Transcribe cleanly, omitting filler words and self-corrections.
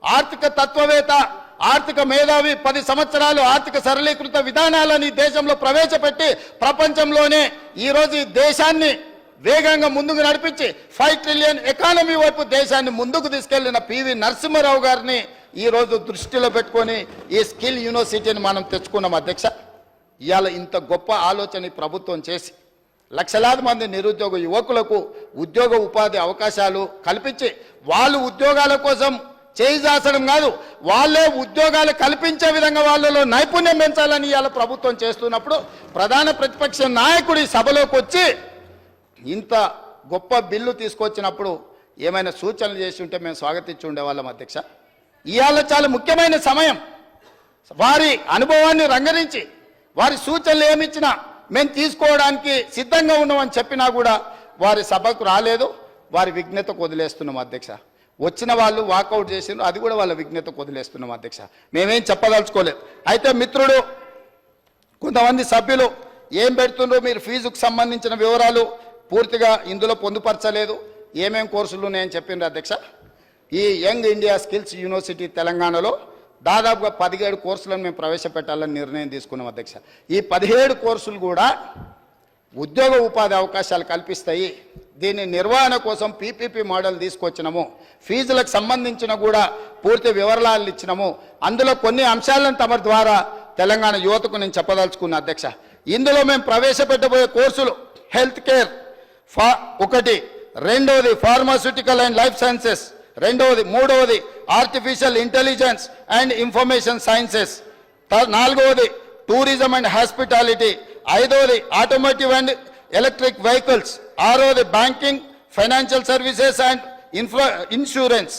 ఆర్థిక తత్వవేత్త, ఆర్థిక మేధావి, 10 సంవత్సరాలు ఆర్థిక సరళీకృత విధానాలని దేశంలో ప్రవేశపెట్టి ప్రపంచంలోనే ఈరోజు ఈ దేశాన్ని వేగంగా ముందుకు నడిపించి 5 ట్రిలియన్ ఎకానమీ వైపు దేశాన్ని ముందుకు తీసుకెళ్లిన పివి నరసింహారావు గారిని ఈరోజు దృష్టిలో పెట్టుకొని ఈ స్కిల్ యూనివర్సిటీని మనం తెచ్చుకున్నాం అధ్యక్ష. ఇవాళ ఇంత గొప్ప ఆలోచన ప్రభుత్వం చేసి లక్షలాది మంది నిరుద్యోగ యువకులకు ఉద్యోగ ఉపాధి అవకాశాలు కల్పించి వాళ్ళు ఉద్యోగాల కోసం చేయిజాసడం కాదు, వాళ్ళే ఉద్యోగాలు కల్పించే విధంగా వాళ్ళలో నైపుణ్యం పెంచాలని ఇవాళ ప్రభుత్వం చేస్తున్నప్పుడు ప్రధాన ప్రతిపక్ష నాయకుడి సభలోకి వచ్చి ఇంత గొప్ప బిల్లు తీసుకొచ్చినప్పుడు ఏమైనా సూచనలు చేసి ఉంటే మేము స్వాగతించి ఉండేవాళ్ళం అధ్యక్ష. ఇవాళ చాలా ముఖ్యమైన సమయం. వారి అనుభవాన్ని రంగరించి వారి సూచనలు ఏమిచ్చినా మేము తీసుకోవడానికి సిద్ధంగా ఉన్నామని చెప్పినా కూడా వారి సభకు రాలేదు. వారి విజ్ఞతకు వదిలేస్తున్నాం అధ్యక్ష. వచ్చిన వాళ్ళు వాకౌట్ చేసినారు, అది కూడా వాళ్ళ విజ్ఞతకు వదిలేస్తున్నాం అధ్యక్ష. మేమేం చెప్పదలుచుకోలేదు. అయితే మిత్రుడు కొంతమంది సభ్యులు ఏం పెడుతుండ్రో మీరు ఫీజుకు సంబంధించిన వివరాలు పూర్తిగా ఇందులో పొందుపరచలేదు. ఏమేం కోర్సులు ఉన్నాయని చెప్పిండ్రు అధ్యక్ష. ఈ యంగ్ ఇండియా స్కిల్స్ యూనివర్సిటీ తెలంగాణలో దాదాపుగా 17 కోర్సులను మేము ప్రవేశపెట్టాలని నిర్ణయం తీసుకున్నాం అధ్యక్ష. ఈ 17 కోర్సులు కూడా ఉద్యోగ ఉపాధి అవకాశాలు కల్పిస్తాయి. దీని నిర్వహణ కోసం పీపీపీ మోడల్ తీసుకొచ్చినాము. ఫీజులకు సంబంధించిన కూడా పూర్తి వివరాలు ఇచ్చినాము. అందులో కొన్ని అంశాలను తమ ద్వారా తెలంగాణ యువతకు నేను చెప్పదలుచుకున్నా అధ్యక్ష. ఇందులో మేము ప్రవేశపెట్టబోయే కోర్సులు హెల్త్ కేర్ ఒకటి, రెండవది ఫార్మాస్యూటికల్ అండ్ లైఫ్ సైన్సెస్, మూడవది artificial intelligence and information sciences, నాలుగవది టూరిజం అండ్ హాస్పిటాలిటీ, ఐదవది ఆటోమోటివ్ అండ్ ఎలక్ట్రిక్ వెహికల్స్, ఆరవది banking, financial services and insurance,